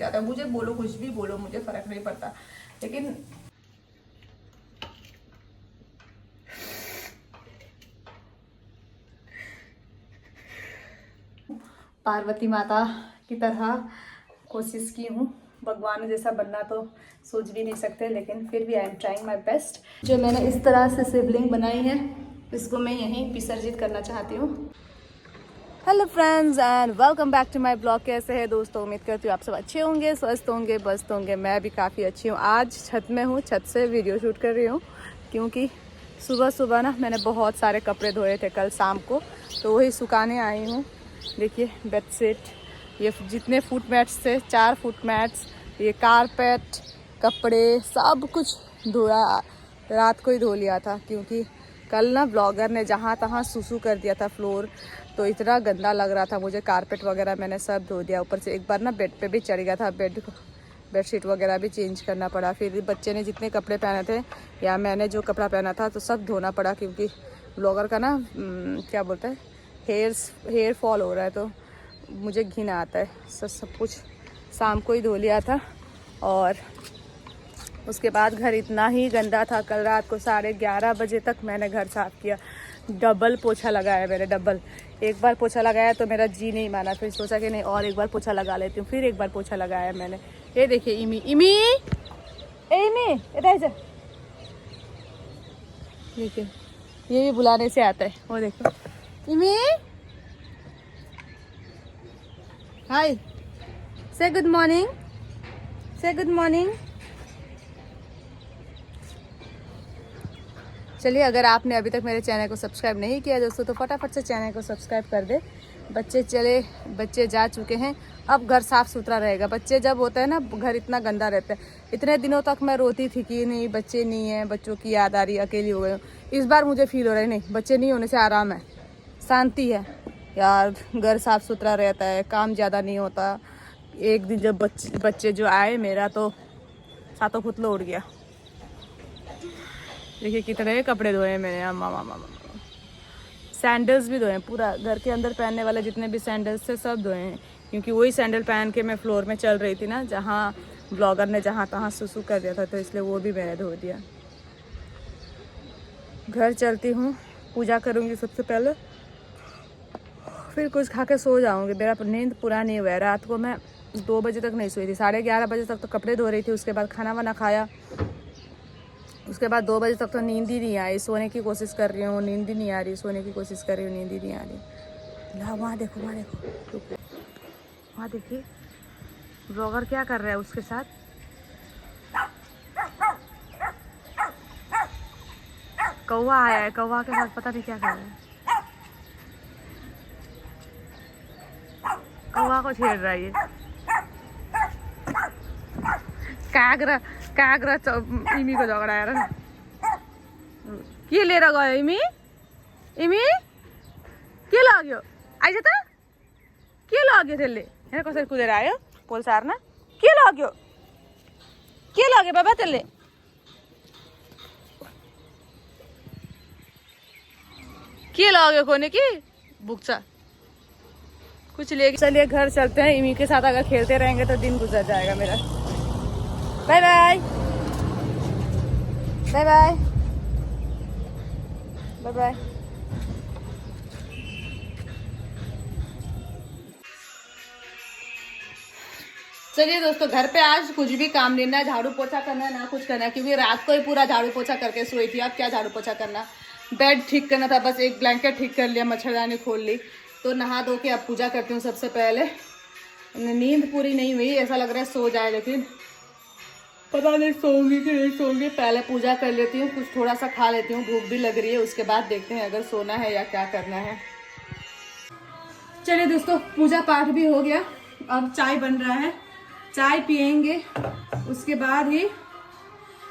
जाता है। मुझे बोलो, कुछ भी बोलो, मुझे फर्क नहीं पड़ता, लेकिन पार्वती माता की तरह कोशिश की हूँ। भगवान जैसा बनना तो सोच भी नहीं सकते, लेकिन फिर भी I am trying my best. जो मैंने इस तरह से शिवलिंग बनाई है, इसको मैं यहीं विसर्जित करना चाहती हूँ। Hello friends and welcome back to my blog. कैसे हैं दोस्तों? उम्मीद करती हूँ आप सब अच्छे होंगे, स्वस्थ होंगे, मस्त होंगे। मैं भी काफ़ी अच्छी हूँ। आज छत में हूँ, छत से वीडियो शूट कर रही हूँ, क्योंकि सुबह सुबह ना मैंने बहुत सारे कपड़े धोए थे कल शाम को, तो वही सुखाने आई हूँ। देखिए बेडशीट, ये जितने फुट मैट्स थे, 4 फुट मैट्स, ये कारपेट, कपड़े, सब कुछ धोया, रात को ही धो लिया था। क्योंकि कल ना ब्लॉगर ने जहाँ तहाँ सुसु कर दिया था फ्लोर, तो इतना गंदा लग रहा था मुझे। कारपेट वगैरह मैंने सब धो दिया। ऊपर से एक बार ना बेड पे भी चढ़ गया था, बेडशीट वगैरह भी चेंज करना पड़ा। फिर बच्चे ने जितने कपड़े पहने थे या मैंने जो कपड़ा पहना था, तो सब धोना पड़ा, क्योंकि ब्लॉगर का ना क्या बोलते हैं, हेयर फॉल हो रहा है, तो मुझे घिन आता है। सब कुछ शाम को ही धो लिया था। और उसके बाद घर इतना ही गंदा था, कल रात को 11:30 बजे तक मैंने घर साफ़ किया। डबल पोछा लगाया मैंने, डबल। एक बार पोछा लगाया तो मेरा जी नहीं माना, फिर सोचा कि नहीं और एक बार पोछा लगा लेती हूँ। फिर एक बार पोछा लगाया मैंने। ये देखिए इमी, इमी इमी इधर जा। देखिए ये भी बुलाने से आता है, वो देखो इमी। हाय, से गुड मॉर्निंग, से गुड मॉर्निंग। चलिए, अगर आपने अभी तक मेरे चैनल को सब्सक्राइब नहीं किया दोस्तों, तो फटाफट से चैनल को सब्सक्राइब कर दे। बच्चे जा चुके हैं, अब घर साफ़ सुथरा रहेगा। बच्चे जब होता है ना, घर इतना गंदा रहता है। इतने दिनों तक मैं रोती थी कि नहीं बच्चे नहीं हैं, बच्चों की याद आ रही, अकेली हो गई हूँ। इस बार मुझे फील हो रहा है नहीं, बच्चे नहीं होने से आराम है, शांति है यार। घर साफ़ सुथरा रहता है, काम ज़्यादा नहीं होता। एक दिन जब बच्चे जो आए, मेरा तो सातों पुतला उड़ गया। देखिए कितने कपड़े धोए हैं मैंने। मामा सैंडल्स भी धोए हैं, पूरा घर के अंदर पहनने वाले जितने भी सैंडल्स थे सब धोए हैं। क्योंकि वही सैंडल पहन के मैं फ्लोर में चल रही थी ना, जहाँ ब्लॉगर ने जहाँ तहाँ सुसु कर दिया था, तो इसलिए वो भी मैंने धो दिया। घर चलती हूँ, पूजा करूँगी सबसे पहले, फिर कुछ खा के सो जाऊँगी। मेरा नींद पूरा नहीं हुआ है। रात को मैं 2 बजे तक नहीं सोई थी, 11:30 बजे तक तो कपड़े धो रही थी। उसके बाद खाना वाना खाया, उसके बाद 2 बजे तक तो नींद ही नहीं आई। सोने की कोशिश कर रही हूँ, नींद ही नहीं आ रही। सोने की कोशिश कर रही हूँ, नींद ही नहीं आ रही। ला वहाँ देखो, वहाँ देखो, वहाँ देखिए ब्लॉगर क्या कर रहा है उसके साथ। कौवा आया है, कौवा के साथ पता नहीं क्या कर रहा है। कौवा को छेड़ रहा है ये। कागरा इमी को झगड़ा ना के लिएर गयो। इमी इमी के लग्यो? आइज त के लग्यो त्यसले? हेर कसरी कुदेर आयो पोल सार्न। के लग्यो बाबा त्यसले? के लग्यो कोने कि भुक्छ कुछ ले। चलिए घर चलते हैं। इमी के साथ अगर खेलते रहेंगे तो दिन गुजर जाएगा मेरा। Bye bye bye bye bye bye. चलिए दोस्तों, घर पे आज कुछ भी काम नहीं है, झाड़ू पोछा करना है ना कुछ करना है, क्योंकि रात को ही पूरा झाड़ू पोछा करके सोई थी। अब क्या झाड़ू पोछा करना, बेड ठीक करना था, बस एक ब्लैंकेट ठीक कर लिया, मच्छरदानी खोल ली। तो नहा धो के अब पूजा करती हूँ सबसे पहले। नींद पूरी नहीं हुई, ऐसा लग रहा है सो जाए, लेकिन पता नहीं सोऊंगी कि नहीं सोऊंगी। पहले पूजा कर लेती हूँ, कुछ थोड़ा सा खा लेती हूँ, भूख भी लग रही है। उसके बाद देखते हैं अगर सोना है या क्या करना है। चलिए दोस्तों, पूजा पाठ भी हो गया, अब चाय बन रहा है, चाय पियेंगे, उसके बाद ही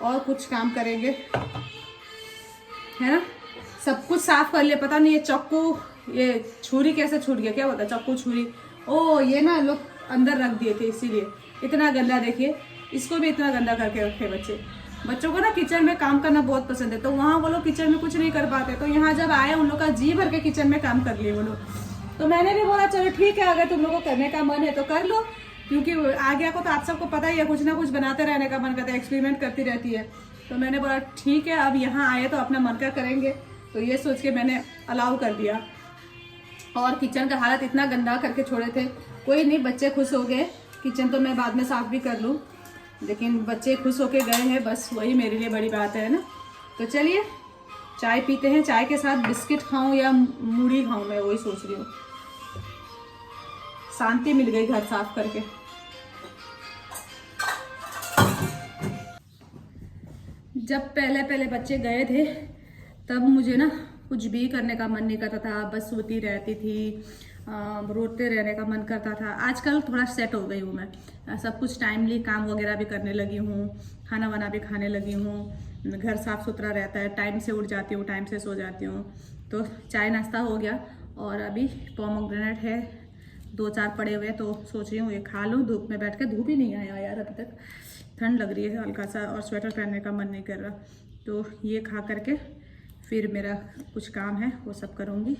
और कुछ काम करेंगे, है ना। सब कुछ साफ कर लिया। पता नहीं ये चाकू, ये छुरी कैसे छूट गया, क्या होता है चाकू छुरी। ओ ये ना लोग अंदर रख दिए थे, इसीलिए इतना गंदा। देखिए इसको भी इतना गंदा करके रखे बच्चों को ना किचन में काम करना बहुत पसंद है, तो वहाँ वो लोग किचन में कुछ नहीं कर पाते, तो यहाँ जब आए उन लोग का जी भर के किचन में काम कर लिए वो लोग। तो मैंने भी बोला चलो ठीक है, अगर तुम लोग को करने का मन है तो कर लो, क्योंकि आगे को तो आप सबको पता ही है, कुछ ना कुछ बनाते रहने का मन करता है, एक्सपेरिमेंट करती रहती है। तो मैंने बोला ठीक है, अब यहाँ आए तो अपना मन का करेंगे, तो ये सोच के मैंने अलाउ कर दिया। और किचन का हालत इतना गंदा करके छोड़े थे, कोई नहीं, बच्चे खुश हो गए। किचन तो मैं बाद में साफ भी कर लूँ, लेकिन बच्चे खुश होके गए हैं, बस वही मेरे लिए बड़ी बात है ना। तो चलिए चाय पीते हैं, चाय के साथ बिस्किट खाऊं या मूढ़ी खाऊं, मैं वही सोच रही हूँ। शांति मिल गई घर साफ करके। जब पहले पहले बच्चे गए थे तब मुझे ना कुछ भी करने का मन नहीं करता था, बस सोती रहती थी, रोते रहने का मन करता था। आजकल थोड़ा सेट हो गई हूँ मैं, सब कुछ टाइमली काम वगैरह भी करने लगी हूँ, खाना वाना भी खाने लगी हूँ, घर साफ सुथरा रहता है, टाइम से उठ जाती हूँ, टाइम से सो जाती हूँ। तो चाय नाश्ता हो गया और अभी पोमोग्रेनेट है 2-4 पड़े हुए, तो सोच रही हूँ ये खा लूँ धूप में बैठ के। धूप ही नहीं आया यार अभी तक, ठंड लग रही है हल्का सा और स्वेटर पहनने का मन नहीं कर रहा। तो ये खा करके फिर मेरा कुछ काम है वो सब करूँगी।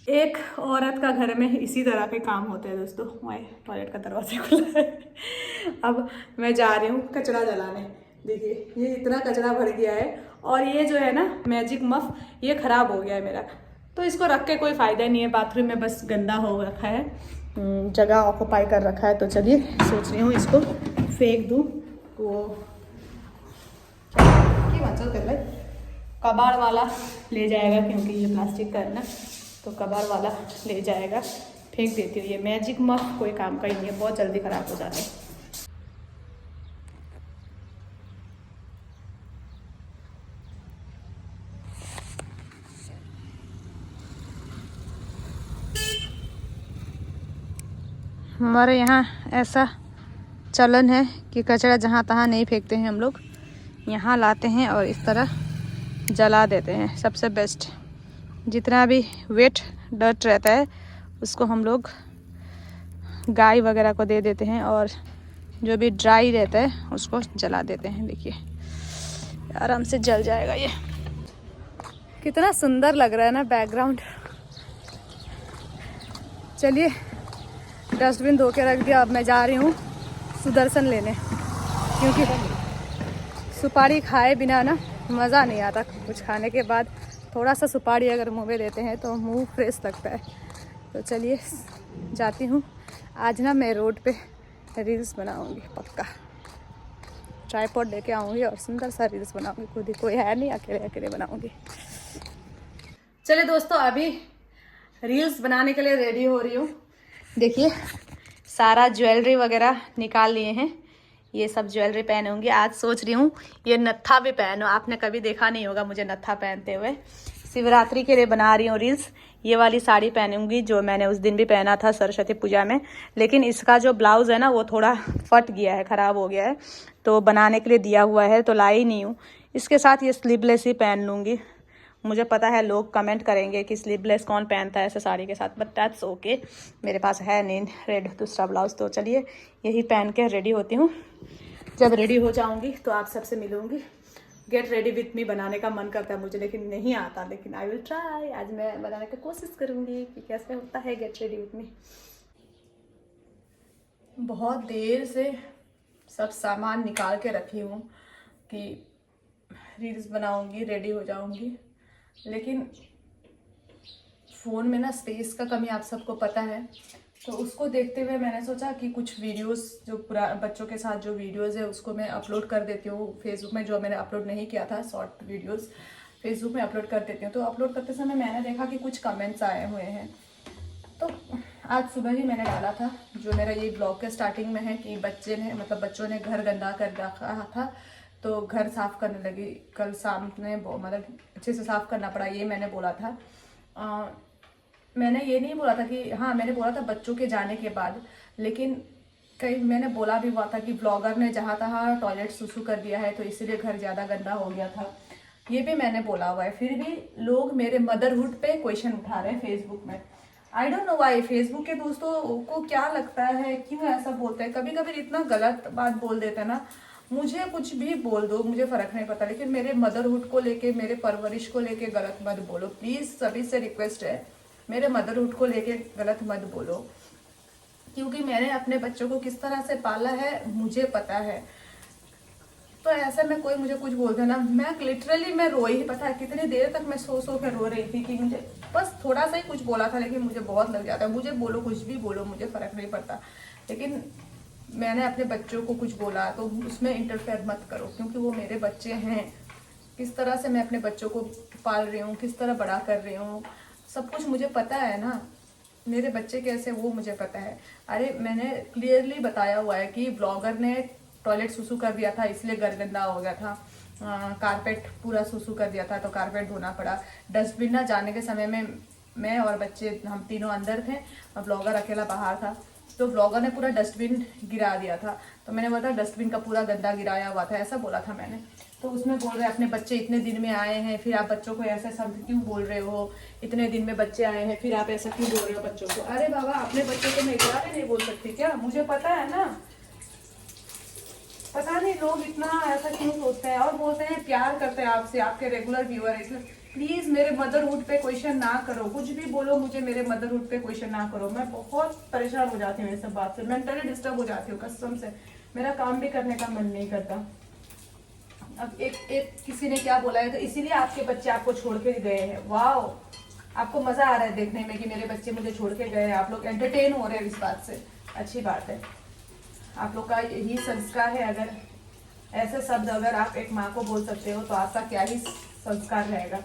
एक औरत का घर में इसी तरह के काम होते हैं दोस्तों। मैं टॉयलेट का दरवाजा खुला है। अब मैं जा रही हूँ कचरा जलाने। देखिए ये इतना कचरा भर गया है, और ये जो है ना मैजिक मफ, ये ख़राब हो गया है मेरा, तो इसको रख के कोई फ़ायदा नहीं है। बाथरूम में बस गंदा हो रखा है, जगह ऑक्यूपाई कर रखा है। तो चलिए सोच रही हूँ इसको फेंक दूँ। वो कबाड़ वाला ले जाएगा, क्योंकि ये प्लास्टिक का है ना, तो कबाड़ वाला ले जाएगा। फेंक देती हूँ। ये मैजिक मफ कोई काम का ही नहीं है, बहुत जल्दी ख़राब हो जाते हैं। हमारे यहाँ ऐसा चलन है कि कचरा जहाँ तहाँ नहीं फेंकते हैं हम लोग, यहाँ लाते हैं और इस तरह जला देते हैं। सबसे बेस्ट, जितना भी वेट डर्ट रहता है उसको हम लोग गाय वगैरह को दे देते हैं, और जो भी ड्राई रहता है उसको जला देते हैं। देखिए आराम से जल जाएगा। ये कितना सुंदर लग रहा है ना बैकग्राउंड। चलिए डस्टबिन धो के रख दिया, अब मैं जा रही हूँ सुदर्शन लेने, क्योंकि सुपारी खाए बिना ना मज़ा नहीं आता। कुछ खाने के बाद थोड़ा सा सुपारी अगर मुँह में देते हैं तो मुंह फ्रेश लगता है। तो चलिए जाती हूँ। आज ना मैं रोड पे रील्स बनाऊँगी, पक्का ट्राइपॉड लेके आऊँगी और सुंदर सा रील्स बनाऊँगी। खुद ही कोई है नहीं, अकेले अकेले बनाऊँगी। चलिए दोस्तों अभी रील्स बनाने के लिए रेडी हो रही हूँ। देखिए सारा ज्वेलरी वगैरह निकाल लिए हैं, ये सब ज्वेलरी पहनूंगी। आज सोच रही हूँ ये नत्था भी पहनो, आपने कभी देखा नहीं होगा मुझे नत्था पहनते हुए। शिवरात्रि के लिए बना रही हूँ रील्स। ये वाली साड़ी पहनूंगी जो मैंने उस दिन भी पहना था सरस्वती पूजा में, लेकिन इसका जो ब्लाउज़ है ना वो थोड़ा फट गया है, ख़राब हो गया है, तो बनाने के लिए दिया हुआ है तो लाई नहीं हूँ। इसके साथ ये स्लीवलेस ही पहन लूँगी। मुझे पता है लोग कमेंट करेंगे कि स्लीवलेस कौन पहनता है ऐसे साड़ी के साथ, बट दैट्स ओके। मेरे पास है नहीं रेड दूसरा ब्लाउज़, तो चलिए यही पहन के रेडी होती हूँ। जब रेडी हो जाऊँगी तो आप सबसे मिलूँगी। गेट रेडी विथ मी बनाने का मन करता है मुझे, लेकिन नहीं आता, लेकिन आई विल ट्राई। आज मैं बनाने की कोशिश करूँगी कि कैसे होता है गेट रेडी विथ मी। बहुत देर से सब सामान निकाल के रखी हूँ कि रील्स बनाऊँगी, रेडी हो जाऊँगी, लेकिन फ़ोन में ना स्पेस का कमी आप सबको पता है। तो उसको देखते हुए मैंने सोचा कि कुछ वीडियोस जो बच्चों के साथ जो वीडियोस है उसको मैं अपलोड कर देती हूँ फेसबुक में, जो मैंने अपलोड नहीं किया था शॉर्ट वीडियोस फेसबुक में अपलोड कर देती हूँ। तो अपलोड करते समय मैंने देखा कि कुछ कमेंट्स आए हुए हैं, तो आज सुबह ही मैंने डाला था, जो मेरा ये ब्लॉग के स्टार्टिंग में है, कि बच्चों ने घर गंदा कर रखा था तो घर साफ़ करने लगी। कल शाम में मतलब अच्छे से साफ़ करना पड़ा, ये मैंने बोला था। मैंने ये नहीं बोला था कि हाँ, मैंने बोला था बच्चों के जाने के बाद, लेकिन कहीं मैंने बोला भी हुआ था कि ब्लॉगर ने जहाँ तहाँ टॉयलेट सुसु कर दिया है तो इसीलिए घर ज़्यादा गंदा हो गया था, ये भी मैंने बोला हुआ है। फिर भी लोग मेरे मदरहुड पे क्वेश्चन उठा रहे हैं फेसबुक में। I don't know why, Facebook के दोस्तों को क्या लगता है, क्यों ऐसा बोलते हैं। कभी कभी इतना गलत बात बोल देते हैं ना, मुझे कुछ भी बोल दो, मुझे फ़र्क नहीं पड़ता, लेकिन मेरे मदरहुड को लेके, मेरे परवरिश को लेके गलत मत बोलो प्लीज़। सभी से रिक्वेस्ट है, मेरे मदरहुड को लेके गलत मत बोलो। क्योंकि मैंने अपने बच्चों को किस तरह से पाला है मुझे पता है। तो ऐसे में कोई मुझे कुछ बोल देना, मैं लिटरली मैं रोई ही, पता है कितनी देर तक मैं सो के रो रही थी कि मुझे बस थोड़ा सा ही कुछ बोला था, लेकिन मुझे बहुत लग जाता है। मुझे बोलो, कुछ भी बोलो, मुझे फर्क नहीं पड़ता, लेकिन मैंने अपने बच्चों को कुछ बोला तो उसमें इंटरफेयर मत करो, क्योंकि वो मेरे बच्चे हैं। किस तरह से मैं अपने बच्चों को पाल रही हूँ, किस तरह बड़ा कर रही हूँ, सब कुछ मुझे पता है ना। मेरे बच्चे कैसे वो मुझे पता है। अरे मैंने क्लियरली बताया हुआ है कि ब्लॉगर ने टॉयलेट सुसु कर दिया था, इसलिए घर गंदा हो गया था। कारपेट पूरा सुसु कर दिया था तो कारपेट धोना पड़ा। डस्टबिन ना जाने के समय में मैं और बच्चे हम तीनों अंदर थे और ब्लॉगर अकेला बाहर था, तो ब्लॉगर ने पूरा डस्टबिन गिरा दिया था। तो मैंने बोला डस्टबिन का पूरा गंदा गिराया हुआ था, ऐसा बोला था मैंने। तो उसमें बोल रहे अपने बच्चे इतने दिन में आए हैं, फिर आप बच्चों को ऐसे शब्द क्यों बोल रहे हो, इतने दिन में बच्चे आए हैं फिर आप ऐसा क्यों बोल रहे हो बच्चों को। अरे बाबा, अपने बच्चों को मैं इतना भी नहीं बोल सकती क्या, मुझे पता है ना। पता नहीं लोग इतना ऐसा क्यों सोचते हैं और बोलते हैं प्यार करते हैं आपसे, आपके रेगुलर व्यूअर है, इसलिए प्लीज मेरे मदरहुड पे क्वेश्चन ना करो, कुछ भी बोलो मुझे मेरे मदरहुड पे क्वेश्चन ना करो। मैं बहुत परेशान हो जाती हूँ इस सब बात से, मेंटली डिस्टर्ब हो जाती हूँ कसम से, मेरा काम भी करने का मन नहीं करता। अब एक किसी ने क्या बोला है, तो इसीलिए आपके बच्चे आपको छोड़ के गए हैं। वाओ, आपको मजा आ रहा है देखने में कि मेरे बच्चे मुझे छोड़ के गए हैं, आप लोग एंटरटेन हो रहे हैं इस बात से, अच्छी बात है। आप लोग का यही संस्कार है। अगर ऐसे शब्द अगर आप एक माँ को बोल सकते हो तो आपका क्या ही संस्कार रहेगा।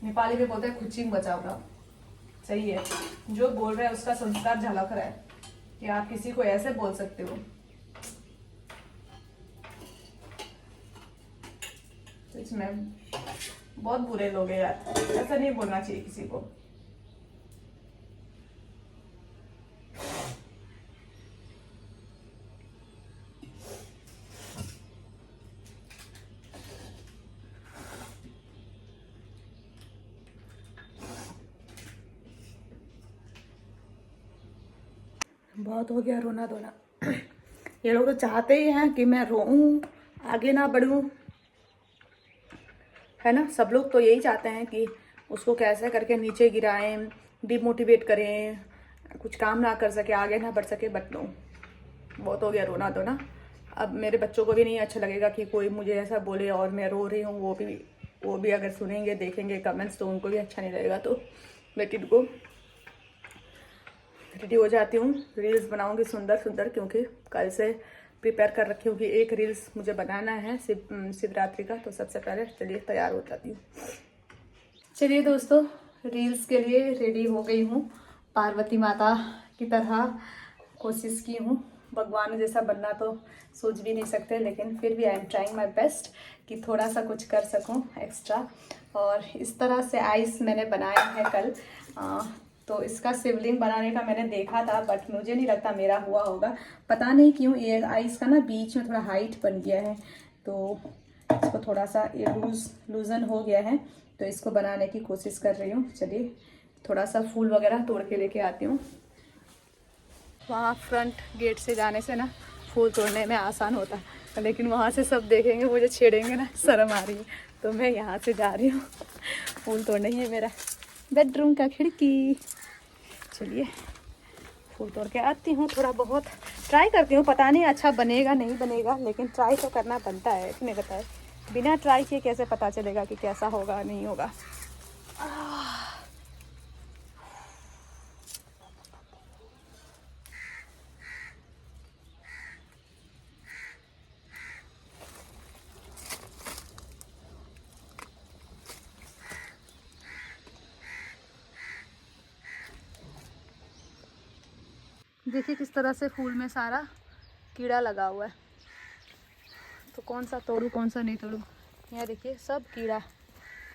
नेपाली में बोलते हैं खुचिंग बचाओगा, सही है। जो बोल रहे हैं उसका संस्कार झलक रहा है कि आप किसी को ऐसे बोल सकते हो। तो इसमें बहुत बुरे लोग हैं यार, ऐसा नहीं बोलना चाहिए किसी को। बहुत हो गया रोना धोना। ये लोग तो चाहते ही हैं कि मैं रोऊं, आगे ना बढ़ूं, है ना। सब लोग तो यही चाहते हैं कि उसको कैसे करके नीचे गिराएं, डिमोटिवेट करें, कुछ काम ना कर सके, आगे ना बढ़ सके। बट नो, बहुत हो गया रोना धोना। अब मेरे बच्चों को भी नहीं अच्छा लगेगा कि कोई मुझे ऐसा बोले और मैं रो रही हूँ। वो भी अगर सुनेंगे देखेंगे कमेंट्स तो उनको भी अच्छा नहीं लगेगा। तो बेटी को रेडी हो जाती हूँ, रील्स बनाऊंगी सुंदर सुंदर, क्योंकि कल से प्रिपेयर कर रखी हूँ कि एक रील्स मुझे बनाना है शिवरात्रि का। तो सबसे पहले चलिए तैयार हो जाती हूँ। चलिए दोस्तों, रील्स के लिए रेडी हो गई हूँ। पार्वती माता की तरह कोशिश की हूँ। भगवान जैसा बनना तो सोच भी नहीं सकते, लेकिन फिर भी I am trying my best कि थोड़ा सा कुछ कर सकूँ एक्स्ट्रा। और इस तरह से आइस मैंने बनाया है कल। तो इसका शिवलिंग बनाने का मैंने देखा था, बट मुझे नहीं लगता मेरा हुआ होगा। पता नहीं क्यों ये आइस का ना बीच में थोड़ा हाइट बन गया है, तो इसको थोड़ा सा ये लूजन हो गया है, तो इसको बनाने की कोशिश कर रही हूँ। चलिए थोड़ा सा फूल वगैरह तोड़ के लेके आती हूँ। वहाँ फ्रंट गेट से जाने से ना फूल तोड़ने में आसान होता है, लेकिन वहाँ से सब देखेंगे मुझे छेड़ेंगे ना, शर्म आ रही है। तो मैं यहाँ से जा रही हूँ फूल तोड़ने। ही है मेरा बेडरूम का खिड़की। चलिए फूल तोड़ के आती हूँ, थोड़ा बहुत ट्राई करती हूँ। पता नहीं अच्छा बनेगा नहीं बनेगा, लेकिन ट्राई तो करना बनता है, नहीं पता है। बिना ट्राई किए कैसे पता चलेगा कि कैसा होगा नहीं होगा। देखिए किस तरह से फूल में सारा कीड़ा लगा हुआ है, तो कौन सा तोड़ूं कौन सा नहीं तोड़ूं। यहाँ देखिए सब कीड़ा,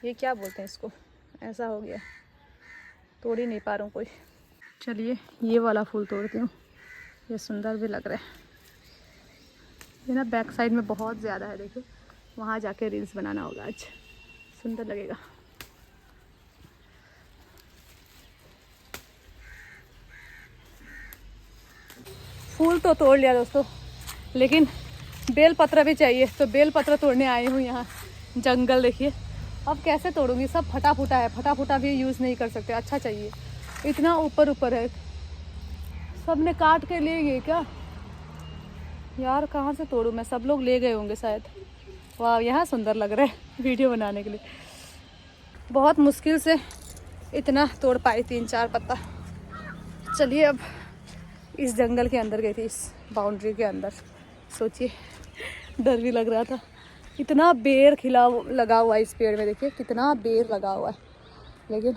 ये क्या बोलते हैं इसको, ऐसा हो गया, तोड़ ही नहीं पा रहा हूँ कोई। चलिए ये वाला फूल तोड़ती हूँ, ये सुंदर भी लग रहा है। ये ना बैक साइड में बहुत ज़्यादा है, देखिए वहाँ जाके रील्स बनाना होगा आज, सुंदर लगेगा। फूल तो तोड़ लिया दोस्तों, लेकिन बेल पत्र भी चाहिए, तो बेल पत्र तोड़ने आई हूँ यहाँ। जंगल देखिए, अब कैसे तोड़ूंगी, सब फटा फूटा है, फटा फूटा भी यूज़ नहीं कर सकते, अच्छा चाहिए। इतना ऊपर ऊपर है। सब ने काट के ले गए क्या यार? कहाँ से तोड़ूं मैं? सब लोग ले गए होंगे शायद। वाह, यहाँ सुंदर लग रहा है वीडियो बनाने के लिए। बहुत मुश्किल से इतना तोड़ पाई, 3-4 पत्ता। चलिए, अब इस जंगल के अंदर गई थी, इस बाउंड्री के अंदर। सोचिए, डर भी लग रहा था। इतना बेर खिला लगा हुआ है इस पेड़ में, देखिए कितना बेर लगा हुआ है। लेकिन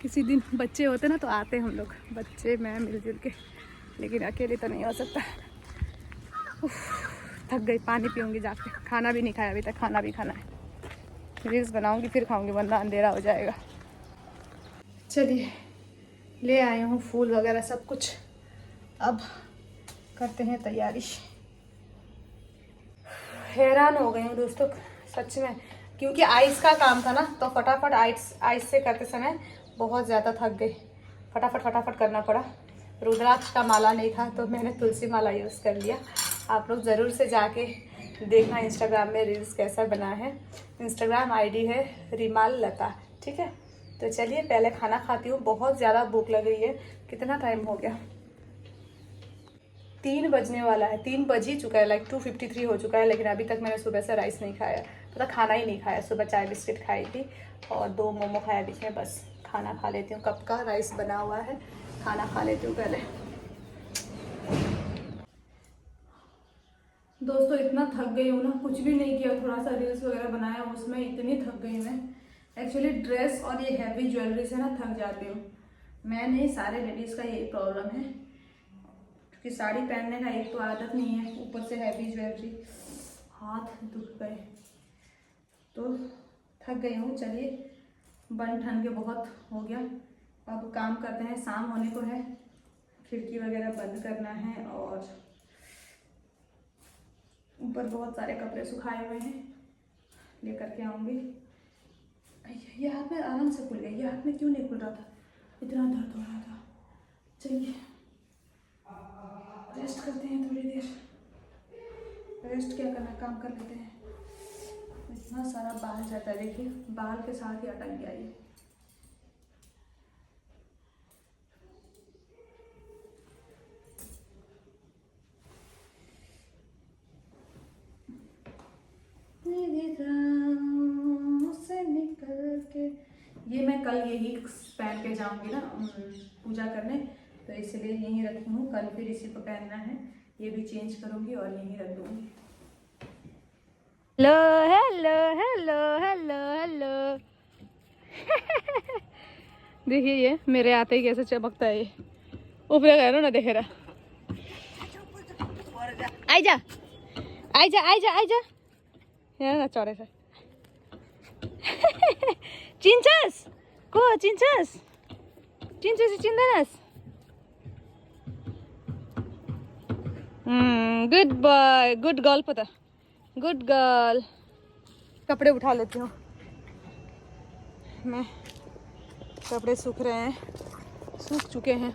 किसी दिन बच्चे होते ना तो आते हम लोग, बच्चे मैं मिलजुल के, लेकिन अकेले तो नहीं हो सकता। थक गई, पानी पीऊँगी जाके। खाना भी नहीं खाया अभी तक, खाना भी खाना है। रील्स बनाऊँगी फिर खाऊँगी, वरना अंधेरा हो जाएगा। चलिए, ले आई हूँ फूल वगैरह सब कुछ, अब करते हैं तैयारी। हैरान हो गई हूँ दोस्तों सच में, क्योंकि आइस का काम था ना, तो फटाफट आइस से करते समय बहुत ज़्यादा थक गई। फटाफट करना पड़ा। रुद्राक्ष का माला नहीं था तो मैंने तुलसी माला यूज़ कर लिया। आप लोग ज़रूर से जाके देखना इंस्टाग्राम में रील्स कैसा बना है। इंस्टाग्राम आईडी है रिमाल लता, ठीक है। तो चलिए पहले खाना खाती हूँ, बहुत ज़्यादा भूख लग रही है। कितना टाइम हो गया? 3 बजने वाला है, 3 बज ही चुका है, लाइक 2:53 हो चुका है। लेकिन अभी तक मैंने सुबह से राइस नहीं खाया, मतलब खाना ही नहीं खाया। सुबह चाय बिस्किट खाई थी और 2 मोमो खाया बीच में, बस। खाना खा लेती हूँ, कब का राइस बना हुआ है, खाना खा लेती हूँ पहले। दोस्तों इतना थक गई हूँ ना, कुछ भी नहीं किया, थोड़ा सा रील्स वगैरह बनाया, उसमें इतनी थक गई मैं। एक्चुअली ड्रेस और ये हैवी ज्वेलरी से ना थक जाती हूँ मैं। नहीं, सारे लेडीज़ का यही प्रॉब्लम है, क्योंकि साड़ी पहनने का एक तो आदत नहीं है, ऊपर से हैवी ज्वेलरी, हाथ दुख गए तो थक गई हूँ। चलिए, बन ठन के बहुत हो गया, अब काम करते हैं। शाम होने को है, खिड़की वगैरह बंद करना है और ऊपर बहुत सारे कपड़े सुखाए हुए हैं, लेकर के आऊँगी। ये हाथ में आराम से खुल गया, ये हाथ में क्यों नहीं खुल रहा था? इतना दर्द हो रहा था। चलिए रेस्ट करते हैं थोड़ी देर। रेस्ट क्या करना, काम कर लेते हैं। इतना सारा बाल जाता है, देखिए बाल के साथ ही अटक गया ये। से निकल के, ये मैं कल यही पहन के जाऊंगी ना पूजा करने, तो इसलिए यही रखी हूँ। कल फिर इसी को पहनना है, ये भी चेंज करूंगी और यही रख दूंगी। Hello hello hello hello hello देखिए ये मेरे आते ही कैसे चमकता है। ये ऊपर गया ना, देख रहा। आइजा आइजा आइजा आइजा ना चौड़े से चिंचस को चिंचस चिंचस चिंदनस। गुड बॉय, गुड गर्ल, पता, गुड गर्ल। कपड़े उठा लेती हूँ मैं, कपड़े सूख रहे हैं, सूख चुके हैं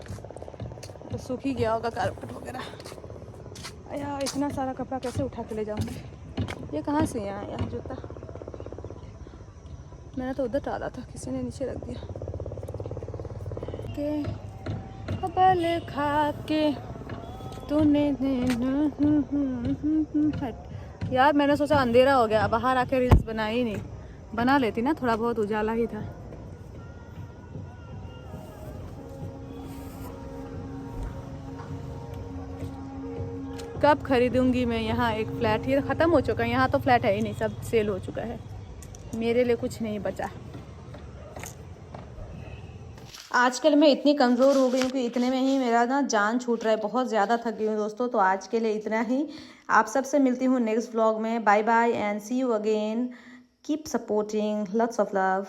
तो सूख ही गया होगा कारपेट वगैरह। अया इतना सारा कपड़ा कैसे उठा के ले जाऊँगी? ये कहाँ से यहाँ जूता मैंने तो उधर डाला था, किसी ने नीचे रख दिया। के बल खा के तूने यार, मैंने सोचा अंधेरा हो गया, बाहर आके रील्स बनाई ही नहीं। बना लेती ना, थोड़ा बहुत उजाला ही था। कब खरीदूंगी मैं यहाँ एक फ्लैट? ये ख़त्म हो चुका है, यहाँ तो फ्लैट है ही नहीं, सब सेल हो चुका है। मेरे लिए कुछ नहीं बचा। आजकल मैं इतनी कमज़ोर हो गई हूँ कि इतने में ही मेरा ना जान छूट रहा है, बहुत ज़्यादा थक गई हूँ दोस्तों। तो आज के लिए इतना ही, आप सबसे मिलती हूँ नेक्स्ट व्लॉग में। Bye bye and see you again, keep supporting, lots of love.